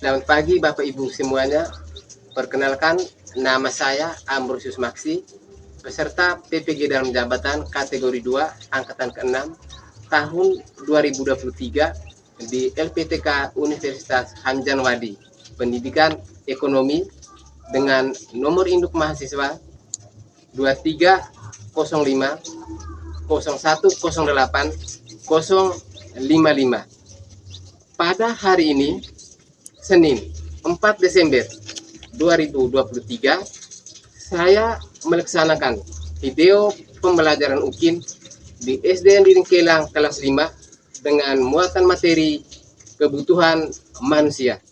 Selamat pagi Bapak Ibu semuanya. Perkenalkan, nama saya Ambrosius Maksi, peserta PPG dalam jabatan kategori 2 angkatan ke-6 tahun 2023 di LPTK Universitas Hamjanwadi, Pendidikan Ekonomi, dengan nomor induk mahasiswa 2305 0108 055. Pada hari ini, Senin 4 Desember 2023, saya melaksanakan video pembelajaran UKIN di SDN Dinding Kelang kelas 5 dengan muatan materi kebutuhan manusia.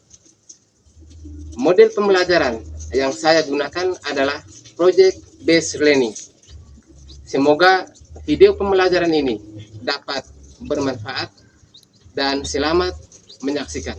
Model pembelajaran yang saya gunakan adalah Project Based Learning. Semoga video pembelajaran ini dapat bermanfaat dan selamat menyaksikan.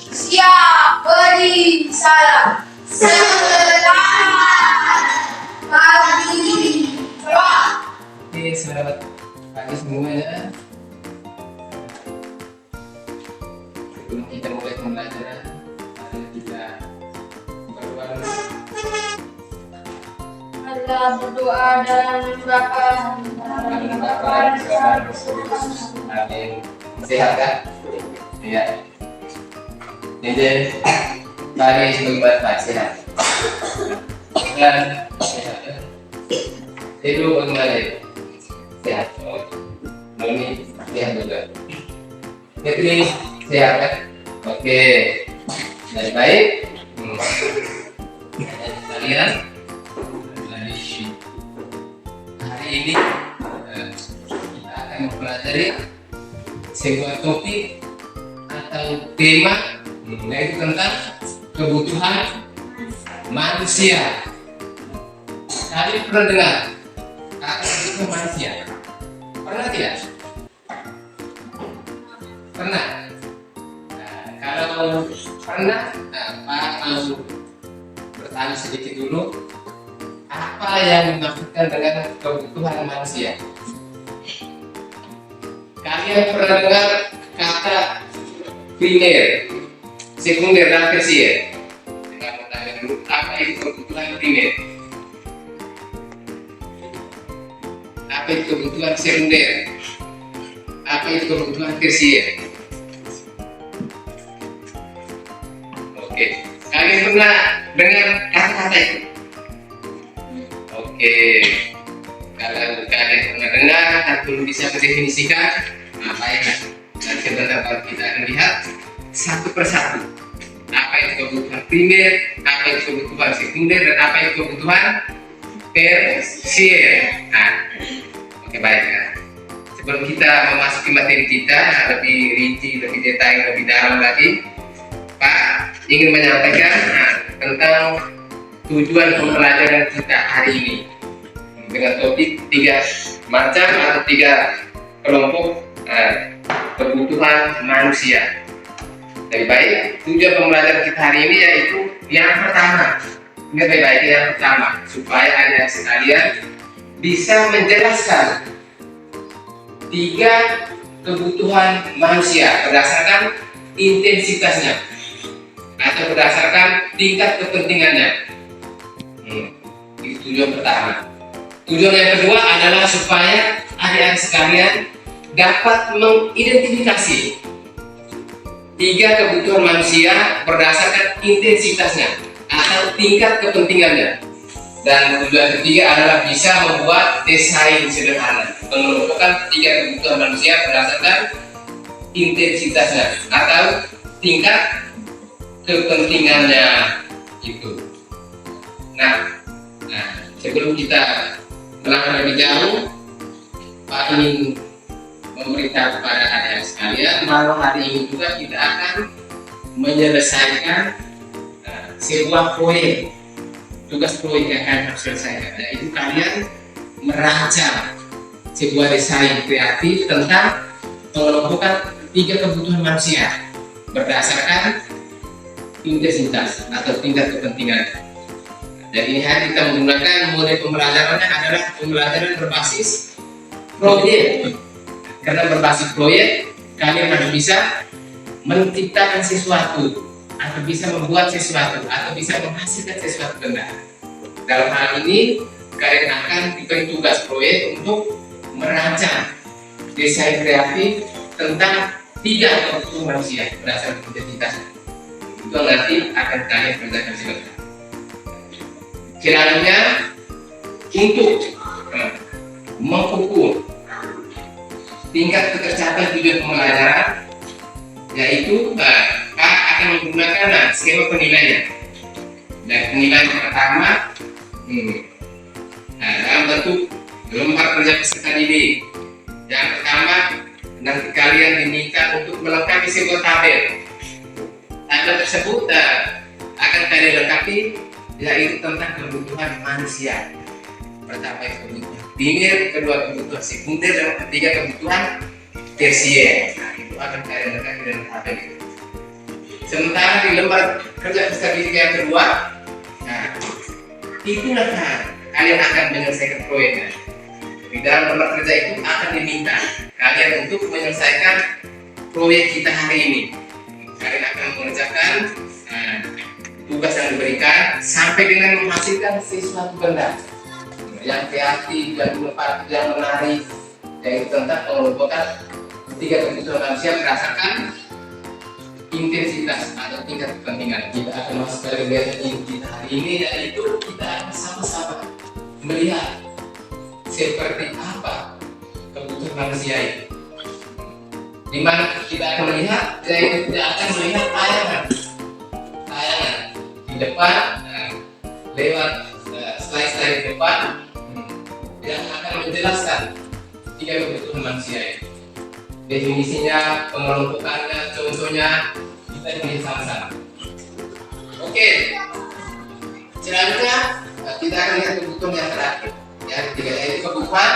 Siap, beri salam. Selamat pagi. Coba. Oke, selamat pagi semuanya. Sebelum kita mulai pembelajaran, mari kita berdoa. Adalah berdoa dan membakar. Amin. Sehat kan? Iya. Jadi, mari berbuat sehat. Dan sehat. Itu bagaimana? Sehat. Noni sehat juga. Fitri sehat kan? Oke. Dari baik. Kalian hari ini kita akan mempelajari sebuah topik atau tema yaitu tentang kebutuhan manusia. Kalian pernah dengar kata kebutuhan manusia? Pernah tidak? Pernah. Nah, kalau pernah, Pak mau bertanya sedikit dulu, apa yang dimaksudkan dengan kebutuhan manusia? Kalian pernah dengar kata primer, sekunder, dan tersier? Kita bertanya dulu, apa itu kebutuhan primer? Apa itu kebutuhan sekunder? Apa itu kebutuhan tersier? Oke, kalian pernah dengar kata-kata itu? Oke, kalau kalian pernah dengar atau bisa mendefinisikan, apa ya? Dan sebentar kita akan lihat satu persatu. Apa itu kebutuhan primer, apa itu kebutuhan sekunder, dan apa itu kebutuhan tersier. Nah, oke, baik. Sebelum kita memasuki materi kita lebih rinci, lebih detail, lebih dalam lagi, Pak ingin menyampaikan tentang tujuan pembelajaran kita hari ini dengan topik 3 macam atau 3 kelompok kebutuhan manusia. Lebih baik tujuan pembelajaran kita hari ini yaitu yang pertama. Ingat baik-baik yang pertama, supaya adik sekalian bisa menjelaskan 3 kebutuhan manusia berdasarkan intensitasnya atau berdasarkan tingkat kepentingannya. Itu tujuan pertama. Tujuan yang kedua adalah supaya adik-adik sekalian dapat mengidentifikasi 3 kebutuhan manusia berdasarkan intensitasnya atau tingkat kepentingannya. Dan tujuan ketiga adalah bisa membuat desain sederhana menentukan 3 kebutuhan manusia berdasarkan intensitasnya atau tingkat kepentingannya itu. Nah, sebelum kita melangkah lebih jauh, Pak ingin memberitahu kepada adik sekalian bahwa hari ini juga kita akan menyelesaikan sebuah proyek. Tugas proyek yang akan harus selesaikan, yaitu kalian merancang sebuah desain kreatif tentang mengelompokan 3 kebutuhan manusia berdasarkan intensitas atau tingkat kepentingan. Dan ini hari kita menggunakan model pembelajarannya adalah pembelajaran berbasis proyek. Karena berbasis proyek, kalian harus bisa menciptakan sesuatu, atau bisa membuat sesuatu, atau bisa menghasilkan sesuatu benda. Dalam hal ini, kalian akan diberi tugas proyek untuk merancang desain kreatif tentang 3 kebutuhan manusia berdasarkan identitas. Itu nanti akan kalian kerjakan sebentar. Selanjutnya, untuk mengukur tingkat ketercapaian tujuan pembelajaran, yaitu akan menggunakan skema penilaian. Dan penilaian pertama dalam bentuk lembar kerja peserta didik. Yang pertama, nanti kalian diminta untuk melengkapi sebuah tabel. Tabel tersebut akan kalian lengkapi, yaitu tentang kebutuhan manusia. Pertama kebutuhan primer, kedua kebutuhan sekunder, dan ketiga kebutuhan tersier. Nah, itu akan kalian lengkapi dalam tabel itu. Sementara di lembar kerja peserta didik yang kedua, itulah kalian akan menyelesaikan proyeknya. Di dalam lembar kerja itu akan diminta kalian untuk menyelesaikan proyek kita hari ini. Kalian akan mengerjakan tugas yang diberikan sampai dengan menghasilkan sesuatu benda yang kreatif, yang inovasi, yang menarik, yaitu tentang mengelompokkan 3 kebutuhan manusia berdasarkan intensitas atau tingkat kepentingan. Kita akan masuk ke bagian inti hari ini, yaitu kita akan sama-sama melihat seperti apa kebutuhan manusia itu. Di mana kita akan melihat, yaitu kita akan melihat tayangan di depan, lewat slide-slide di depan yang akan menjelaskan 3 kebutuhan manusia itu. Definisinya, pengelompokannya, contohnya kita lihat sama-sama. Oke, selanjutnya kita akan lihat kebutuhan yang terakhir. Yang ketiga yaitu kebutuhan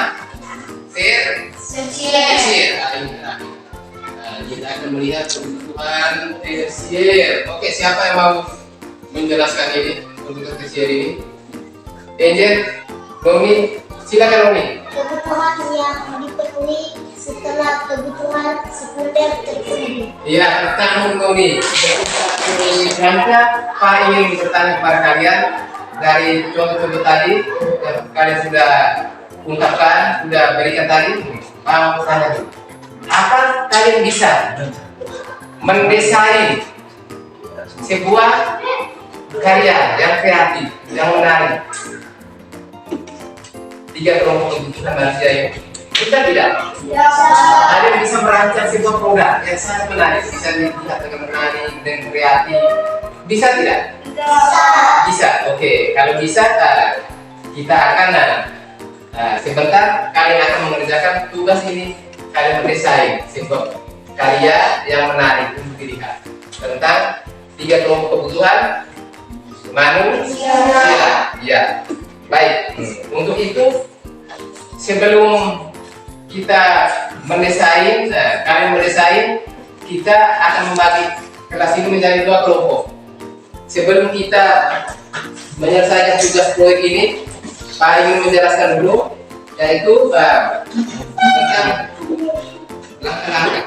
tersier. Kita akan melihat kebutuhan tersier. Oke, siapa yang mau menjelaskan ini kebutuhan tersier ini? Angel, Romi, silakan Romi. Kebutuhan yang dipenuhi setelah kebutuhan sekunder terpenuhi. Iya, bertanggung Romi. Selanjutnya, Pak ingin bertanya kepada kalian dari contoh tadi yang kalian sudah ungkapkan, sudah berikan tadi. Pak mau tanya, apa kalian bisa mendesain sebuah karya yang kreatif, yang menarik? 3 kelompok kebutuhan manusia ini. Bisa tidak? Ada yang bisa merancang sebuah produk yang sangat menarik, bisa dilihat dengan menarik dan kreatif. Bisa tidak? Bisa. Oke, kalau bisa kita akan sebentar kalian akan mengerjakan tugas ini. Kalian mendesain sebuah karya yang menarik untuk dilihat tentang 3 kelompok kebutuhan manusia. Ya, baik. Untuk itu, sebelum kita mendesain, kalian mendesain, kita akan membagi kelas ini menjadi 2 kelompok. Sebelum kita menyelesaikan tugas proyek ini, Pak ingin menjelaskan dulu, yaitu tentang langkah-langkah.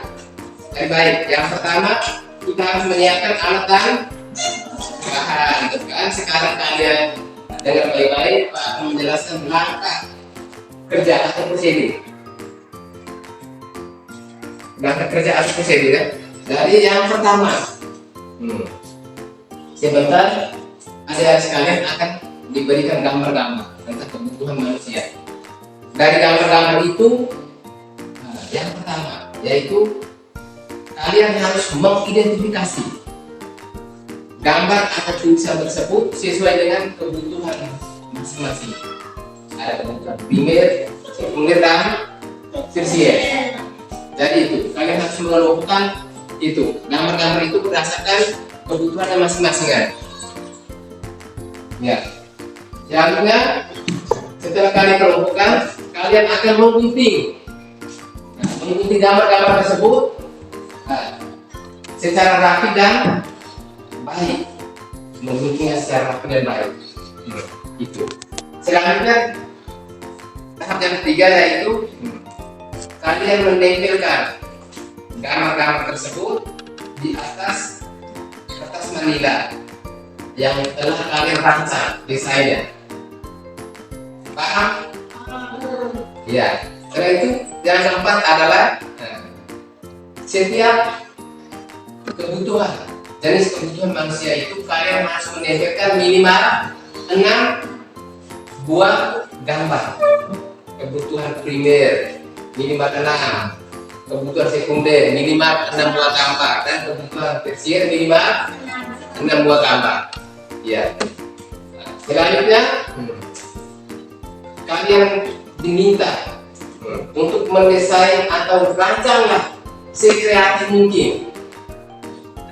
Baik, yang pertama kita harus menyiapkan alat dan bahan. Kan sekarang kalian dengar baik-baik, Pak akan menjelaskan langkah kerja atau prosedur. Langkah kerja atau prosedur ya. Dari yang pertama, sebentar adik-adik sekalian akan diberikan gambar-gambar tentang kebutuhan manusia. Dari gambar-gambar itu, yang pertama yaitu kalian harus mengidentifikasi gambar atau tulisan tersebut sesuai dengan kebutuhan masing-masing. Ada kebutuhan primer, sekunder, dan tersier. Jadi itu kalian harus mengelompokkan itu gambar-gambar itu berdasarkan kebutuhan masing-masing. Ya. Selanjutnya, setelah kalian kelompokkan, kalian akan menggunting gambar-gambar tersebut secara rapi dan baik. Mengguntingnya secara rapi dan baik. Itu. Selanjutnya, tahap yang ketiga yaitu kalian menempelkan gambar-gambar tersebut di atas kertas manila yang telah kalian rancang desainnya. Paham? Ya. Setelah itu yang keempat adalah setiap kebutuhan, jenis kebutuhan manusia itu kalian harus menempelkan minimal 6 buah gambar. Kebutuhan primer minimal 6, kebutuhan sekunder minimal 6 buah gambar, dan kebutuhan tersier minimal 6 buah gambar. Ya. Selanjutnya kalian diminta untuk mendesain atau rancanglah sekreatif mungkin,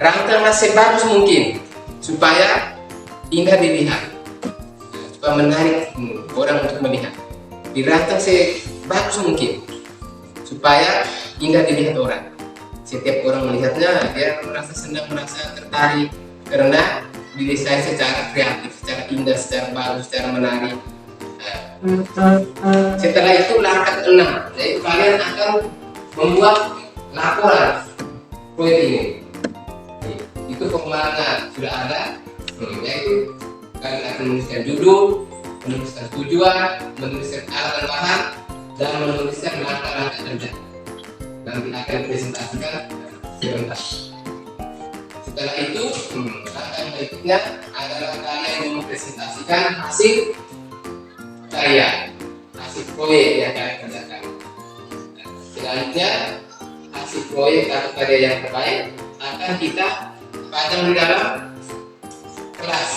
rancanglah sebagus mungkin supaya indah dilihat, supaya menarik orang untuk melihat. Dirancang sebagus mungkin supaya indah dilihat orang. Setiap orang melihatnya dia merasa senang, merasa tertarik karena didesain secara kreatif, secara indah, secara bagus, secara menarik. Setelah itu langkah ke-6, yaitu kalian akan membuat laporan proyek ini. Itu pengembangan sudah ada, yaitu kalian akan menuliskan judul, menuliskan tujuan, menuliskan alat dan bahan, dan menuliskan langkah-langkah kerja. Nanti akan presentasikan sebentar. Setelah itu, langkah berikutnya adalah kalian mempresentasikan hasil karya, hasil proyek yang kalian kerjakan. Selanjutnya, hasil proyek atau karya yang terbaik akan kita pajang di dalam kelas.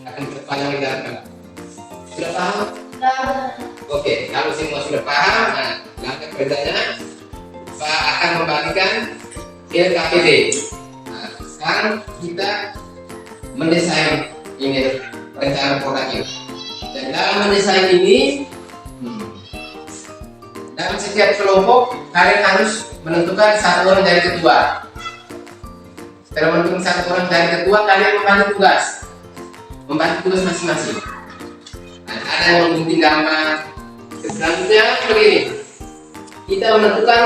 Akan terpajang di dalam kelas. Sudah paham? Oke, kalau semua sudah paham, langkah kerjanya Pak akan membagikan LKPD. Sekarang kita mendesain ini rencana produk ini. Dan dalam mendesain ini, dalam setiap kelompok kalian harus menentukan satu orang dari ketua. Setelah menentukan satu orang dari ketua, kalian membagi tugas masing-masing. Ada yang menggunting gambar. Selanjutnya begini, kita menentukan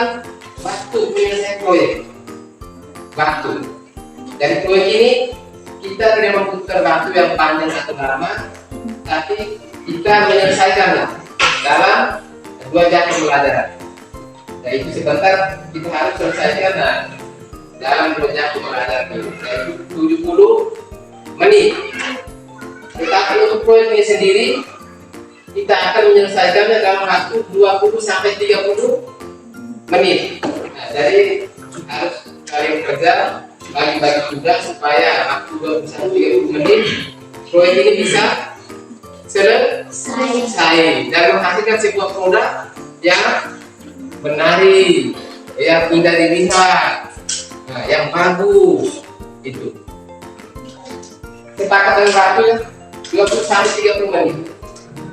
waktu penyelesaian proyek. Waktu dari proyek ini kita tidak membutuhkan waktu yang panjang atau lama, tapi kita menyelesaikannya dalam 2 jam pembelajaran. Yaitu sebentar kita harus selesaikan dalam 2 jam pembelajaran, yaitu 70 menit. Tetapi untuk proyek ini sendiri kita akan menyelesaikannya dalam waktu 20 sampai 30 menit. Jadi harus kalian kerja bagi-bagi tugas supaya waktu 20 sampai 30 menit proyek ini bisa selesai dan menghasilkan sebuah produk yang menarik, yang indah dilihat, yang bagus. Itu sepakat dengan waktunya 20 sampai 30 menit.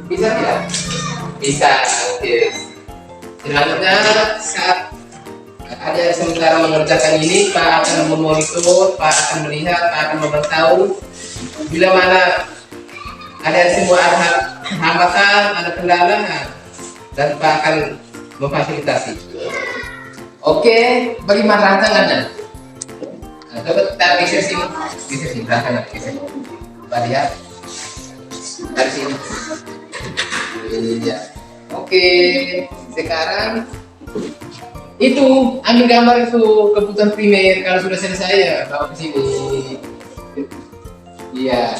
Bisa tidak? Bisa. Oke. Selanjutnya saat Ada sementara mengerjakan ini, Pak akan memonitor, Pak akan melihat, Pak akan memberitahu bila mana ada semua ada hambatan, ada kendala, dan Pak akan memfasilitasi. Oke, bagaimana rancangannya? Nah, coba kita geser sini belakang, geser. Pak lihat dari sini. Iya. Oke, sekarang itu ambil gambar itu kebutuhan primer. Kalau sudah selesai ya bawa ke sini. Iya,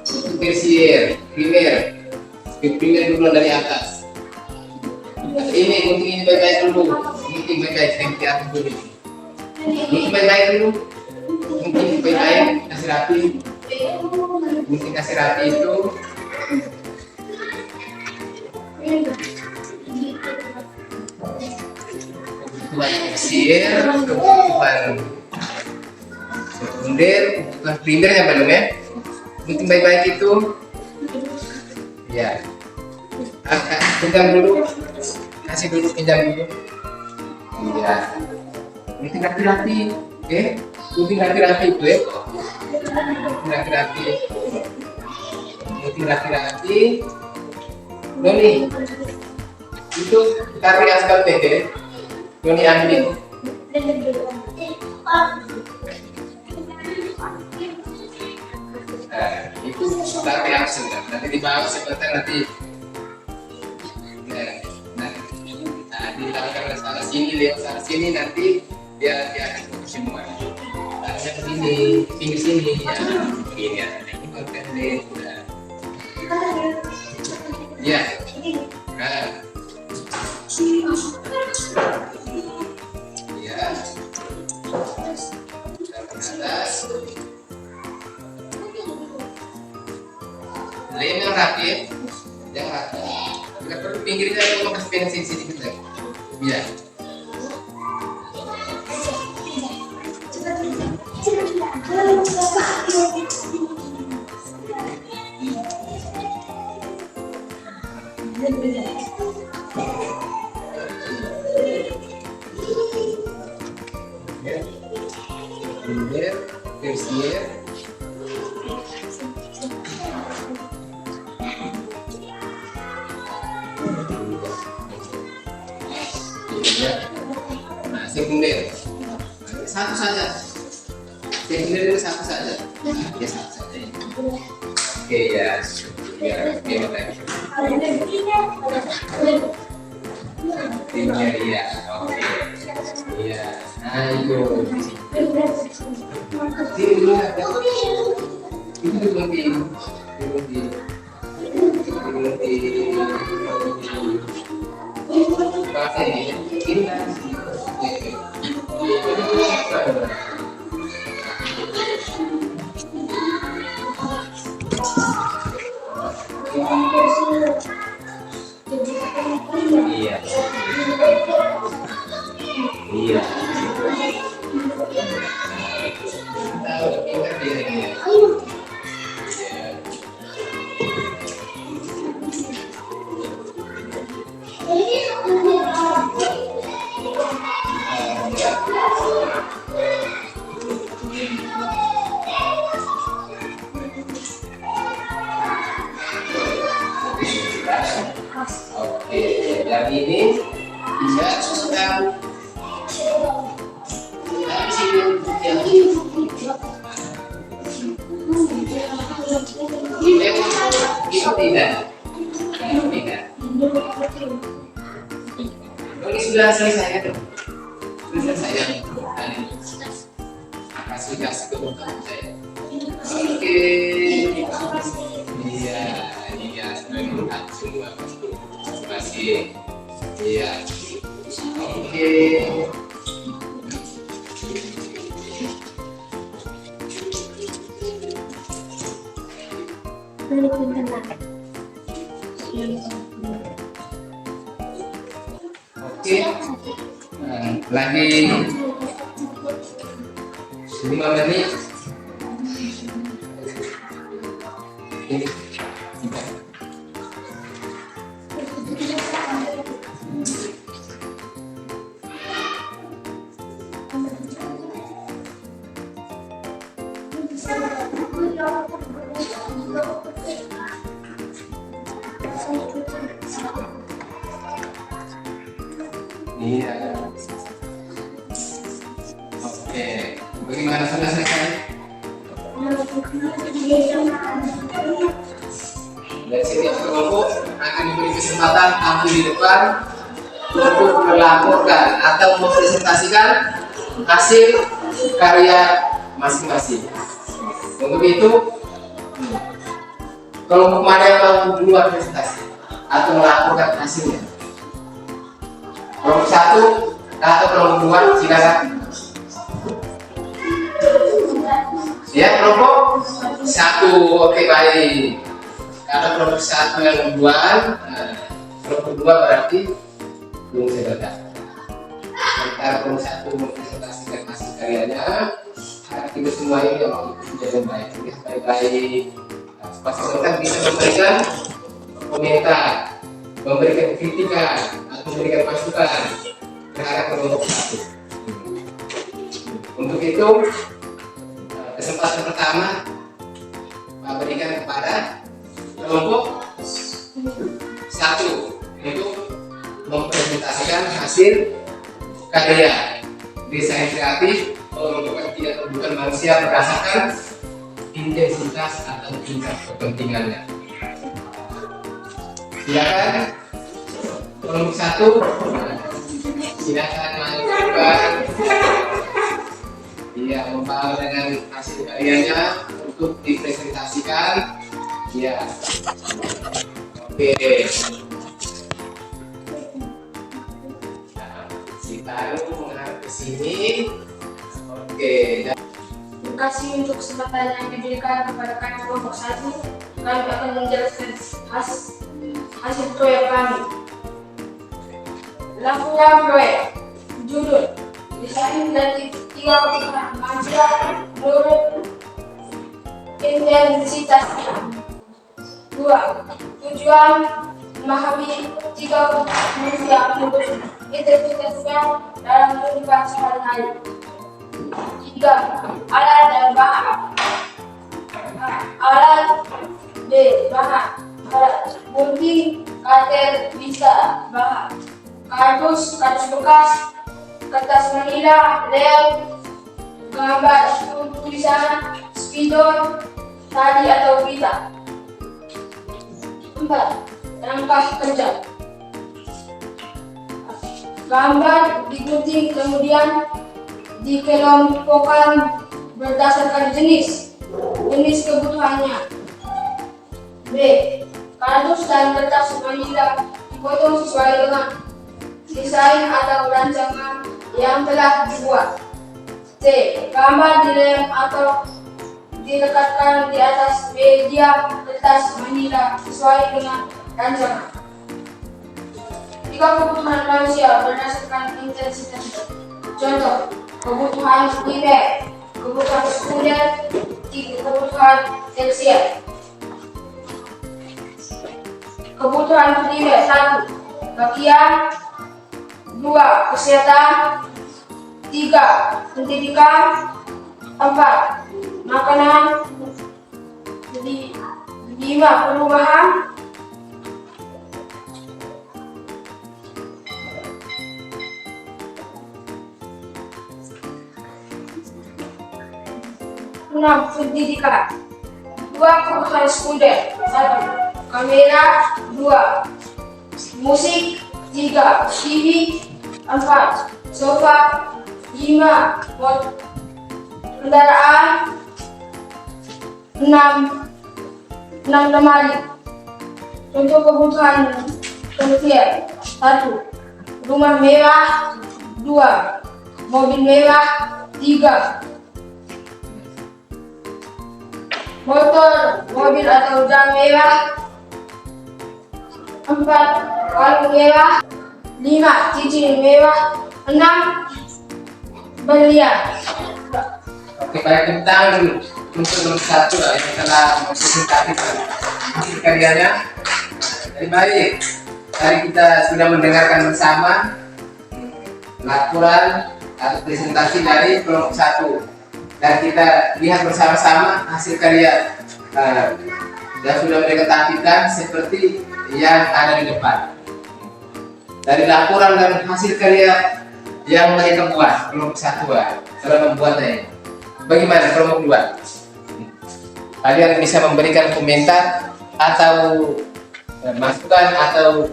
itu tersier, primer dulu dari atas. Ini gunting ini baik-baik dulu, gunting baik-baik yang di atas dulu. Gunting baik-baik dulu, gunting baik-baik kasih rapi. Gunting kasih rapi itu. Kebutuhan tersier, kebutuhan sekunder, kebutuhan primernya belum ya? Gunting baik-baik itu, ya. Pinjam dulu, kasih dulu, pinjam dulu. Iya. Gunting rapi-rapi, oke? Gunting rapi-rapi itu ya. Gunting rapi-rapi. Gunting rapi-rapi. Noni, itu tarik aspal teh. Noni ambil. Nah, itu tarik aspal. Nanti di bawah sebentar nanti. Nah, ditangkap ke sana sini, lewat sana sini nanti dia akan fokus semua. Taruhnya ke sini, pinggir sini ya. Begini ya. Ini pendek. Ya. Nah. Ya. Ke atas. Lem yang rapi, yang rapi. Tidak perlu pinggirnya mau kasih pensil sedikit lagi. Ya. Primer, tersier. Nah, sekunder satu saja. Sekunder itu satu saja. Ya satu saja. Oke ya. Ya, oke lagi. Timnya dia. Oke. Iya. Ayo. Tim dulu ada. Itu digunting. Pakai ini iya. Iya. Tahu kita dia. Oke, yang ini bisa sudah dari sini yang ini tidak. Ini sudah selesai kan? Sudah selesai. Kasih ke saya. Oke. Iya, sudah melihat semua masih. Iya. Oke. Oke. Lagi 5 menit. Ini. Iya. Oke, bagaimana sudah selesai? Dan setiap kelompok akan diberi kesempatan tampil di depan untuk melaporkan atau mempresentasikan hasil karya masing-masing. Untuk itu, kelompok mana yang mau duluan presentasi atau melaporkan hasilnya? Kelompok 1 atau kelompok 2, silakan. Ya, kelompok 1, oke baik. Kalau kelompok 1 yang duluan, kelompok 2 berarti belum selesai. Sementara kelompok 1 mempresentasikan hasil karyanya, kita semua ini yang menjadi baik, baik-baik. Pasangan bisa memberikan komentar, memberikan kritikan, atau memberikan masukan terhadap kelompok 1. Untuk itu, kesempatan pertama Pak berikan kepada kelompok 1 untuk mempresentasikan hasil karya desain kreatif pengelompokan tidak kebutuhan manusia berdasarkan intensitas atau tingkat kepentingannya. Silakan kelompok 1, silakan menunjukkan dia membawa dengan hasil karyanya untuk dipresentasikan. Ya, oke. Nah, si Taruh menghadap ke sini. Oke. Terima kasih untuk kesempatan yang diberikan kepada kami kelompok 1. Kami akan menjelaskan hasil proyek kami. Laporan proyek judul desain dari 3 kebutuhan manusia menurut intensitasnya. 2. Tujuan memahami 3 kebutuhan manusia menurut intensitasnya dalam kehidupan sehari-hari. 3. Alat dan bahan. Alat. B. Bahan. Alat gunting, kater, bisa. Bahan. Kardus bekas, kertas manila, lem, gambar tulisan, spidol, tali atau pita. 4. Langkah kerja. Gambar digunting kemudian dikelompokkan berdasarkan jenis kebutuhannya. B. Kardus dan kertas manila dipotong sesuai dengan desain atau rancangan yang telah dibuat. C. Gambar dilem atau dilekatkan di atas media kertas manila sesuai dengan rancangan. 3 kebutuhan manusia berdasarkan intensitas. Contoh, kebutuhan primer, kebutuhan sekunder, 3 kebutuhan tersier. Kebutuhan primer 1. Pakaian. 2. Kesehatan. 3. Pendidikan. 4. Makanan. 5. Perumahan. 6. Pendidikan. 2. Kebutuhan sekunder. 1. Kamera. 2. Musik. 3. TV. 4. Sofa. 5. Kendaraan. 6. Lemari. Untuk kebutuhan tersier. 1. Rumah mewah. 2. Mobil mewah. 3. Motor, mobil atau jam mewah. 4. Kalung mewah. 5. Cincin mewah. 6. Berlian. Oke, baik, tentang untuk nomor 1 yang telah mempresentasikan hasil karyanya. Jadi baik, tadi kita sudah mendengarkan bersama laporan atau presentasi dari kelompok 1 dan kita lihat bersama-sama hasil karya yang sudah mereka tampilkan seperti yang ada di depan. dari laporan dan hasil karya yang mereka buat kelompok 1 setelah membuatnya. Bagaimana kelompok 2? Kalian bisa memberikan komentar atau masukan atau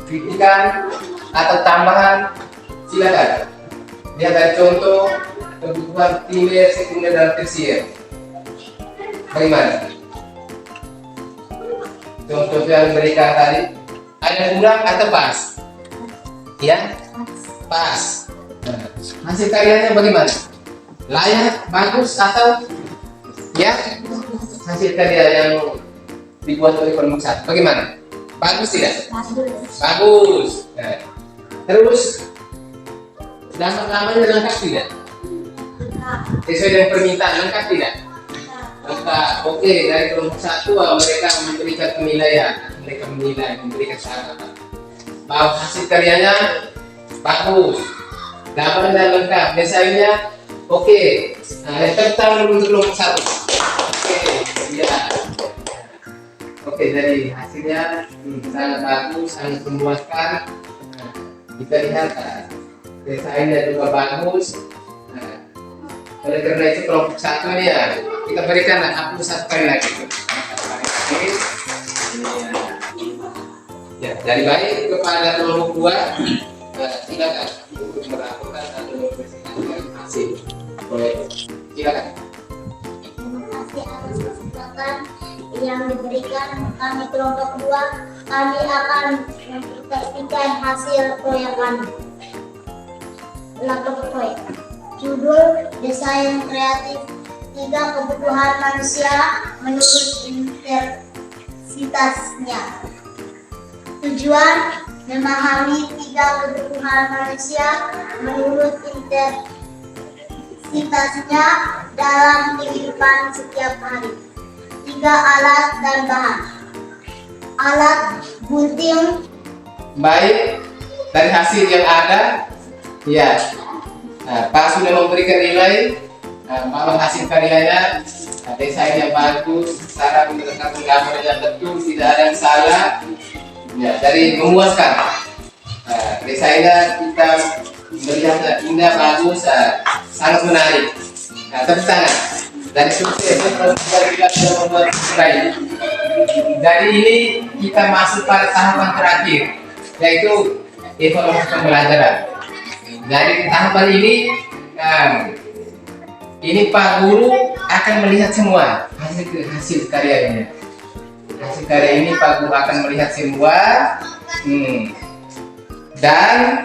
kritikan atau tambahan, silakan. Lihat dari contoh kebutuhan primer, sekunder, dan tersier. Bagaimana? Contoh yang mereka tadi ada kurang atau pas? Ya, pas. Nah, hasil karyanya bagaimana? Layak, bagus atau ya? Hasil karya yang dibuat oleh kelompok 1 bagaimana? Bagus tidak? Bagus. Nah, terus nama-namanya lengkap tidak? Sesuai dengan permintaan lengkap tidak? Lengkap. Oke, dari kelompok 1 mereka memberikan penilaian, mereka menilai, memberikan syarat bahwa hasil karyanya bagus, gambarnya lengkap, desainnya oke. Nah, tepuk tangan untuk kelompok 1. Oke, ya. Oke, dari hasilnya sangat bagus, sangat memuaskan. Nah, kita lihat desainnya juga bagus. Nah, oleh karena itu kelompok 1 ini ya, kita berikan hapus 1 kali lagi. Ya, dari baik kepada kelompok 2, silakan untuk melakukan atau mempresentasikan hasil. Boleh, silakan. Terima kasih atas kesempatan yang diberikan kami kelompok 2. Kami akan mempresentasikan hasil proyek kami. Laporan proyek. Judul desain kreatif 3 kebutuhan manusia menurut intensitasnya. Tujuan memahami 3 kebutuhan manusia menurut intensitasnya dalam kehidupan setiap hari. 3 alat dan bahan. Alat gunting. Baik, dari hasil yang ada, ya, Pak sudah memberikan nilai bahwa hasil karyanya desainnya bagus, cara meletakkan gambarnya betul, tidak ada yang salah, ya, dari memuaskan. Desainnya kita melihat indah, bagus, sangat menarik. Tepuk tangan. Dari sukses dari kita sudah membuat baik. Dari ini kita masuk pada tahapan terakhir, yaitu evaluasi pembelajaran. Dari tahapan ini Pak Guru akan melihat semua hasil karyanya. Hasil karya ini Pak Guru akan melihat semua, dan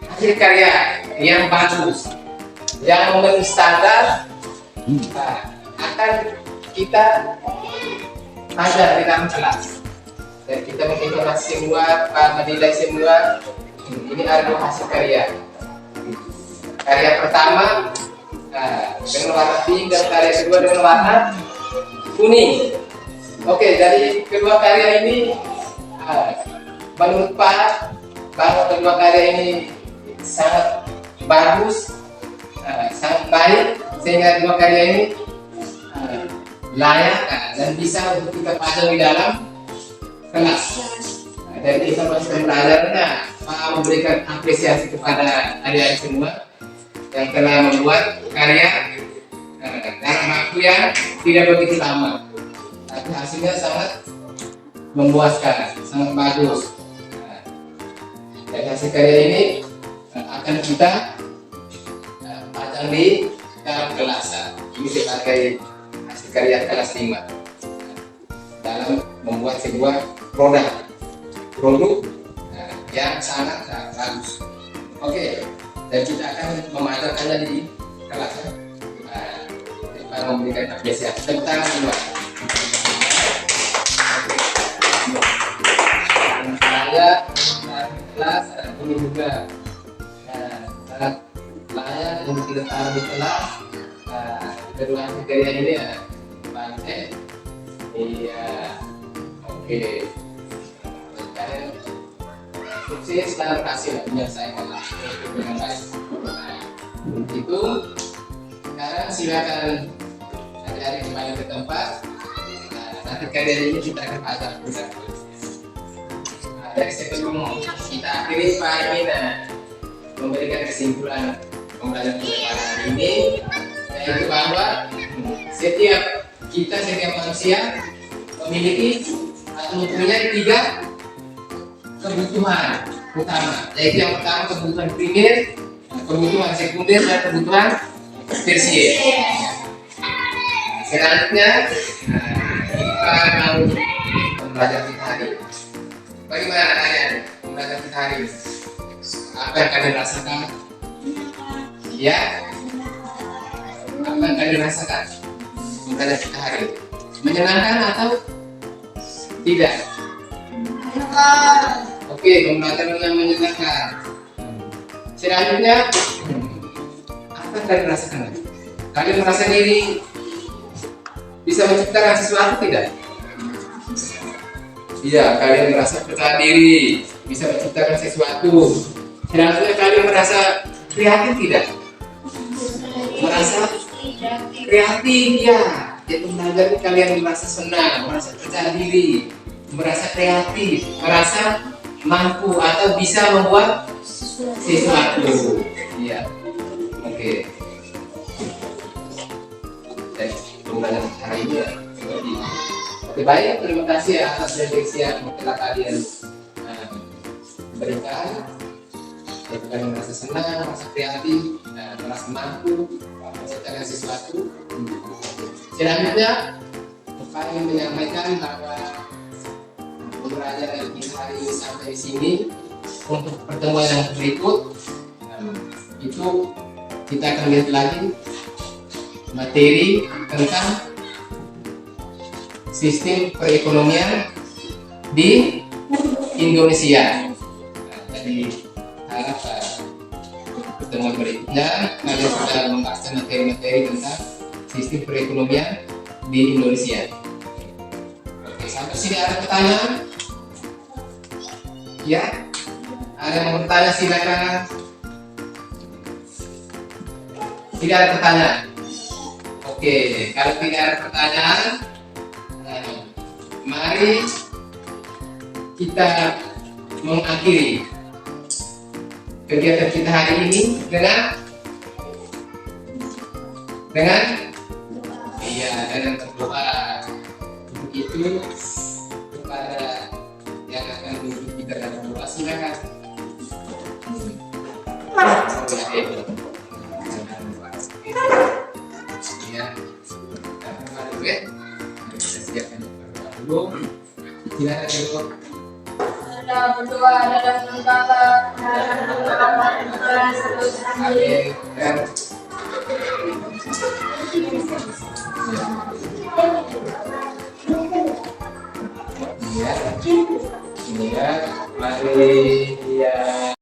hasil karya yang bagus, yang memenuhi standar, akan kita ajar di dalam kelas. Dan kita mengevaluasi semua, menilai semua. Ini ada 2 hasil karya. Karya pertama dengan warna pink dan karya kedua dengan warna kuning. Oke, dari kedua karya ini menurut Pak bahwa kedua karya ini sangat bagus, sangat baik, sehingga kedua karya ini layak dan bisa untuk kita pasang di dalam kelas. Dari evaluasi pembelajarannya, Pak memberikan apresiasi kepada adik-adik semua yang telah membuat karya dalam waktu yang tidak begitu lama, tapi hasilnya sangat memuaskan, sangat bagus. Dan hasil karya ini akan kita pasang di dalam kelas. Ini sebagai hasil karya kelas 5 dalam membuat sebuah produk yang sangat bagus. Oke, dan kita akan memamerkannya di kelas. Kita memberikan apresiasi tentang semua. Saya kelas ini juga sangat layak untuk kita taruh di kelas. Kedua karya ini bagus. Iya, oke. Sukses dan berhasil menyelesaikan dengan baik. Untuk itu, sekarang silakan adik-adik kembali ke tempat. Nanti karya ini kita akan pasang. dari sebelum kita akhiri Pak Imina memberikan kesimpulan pembelajaran kita hari ini, yaitu bahwa setiap manusia memiliki atau mempunyai 3 kebutuhan utama, yaitu yang pertama kebutuhan primer, kebutuhan sekunder, dan kebutuhan tersier. Selanjutnya kita mau belajar kita hari ini. Bagaimana kalian belajar kita hari ini? Apa yang kalian rasakan? Ya, apa yang kalian rasakan belajar kita hari ini? Menyenangkan atau tidak? Oke, pembelajaran yang menyenangkan. Selanjutnya, apa yang kalian rasakan lagi? Kalian merasa diri bisa menciptakan sesuatu tidak? Iya, kalian merasa percaya diri bisa menciptakan sesuatu. Selanjutnya, kalian merasa kreatif tidak? Merasa kreatif, ya. Jadi belajar ini kalian merasa senang, merasa percaya diri, merasa kreatif, merasa mampu atau bisa membuat sesuatu. Iya. Oke. Dan pembelajaran hari ini ya seperti ini. Oke, baik, terima kasih atas refleksi yang telah kalian berikan. Jadi kalian merasa senang, merasa kreatif, merasa mampu menciptakan sesuatu. Selanjutnya, saya ingin menyampaikan bahwa pembelajaran kita hari ini sampai di sini. Untuk pertemuan yang berikut, itu kita akan lihat lagi materi tentang sistem perekonomian di Indonesia. Jadi harap pertemuan berikutnya kalian sudah membahas materi-materi tentang sistem perekonomian di Indonesia. Oke, sampai sini ada pertanyaan? Ya, ada yang mau bertanya silakan. Tidak ada pertanyaan. Oke, kalau tidak ada pertanyaan, mari kita mengakhiri kegiatan kita hari ini dengan berdoa. Untuk itu kepada yang akan memimpin kita dalam doa, silakan. Ya, kita siapkan dulu. Silakan dulu. Berdoa dalam Bapa ya, mari ya.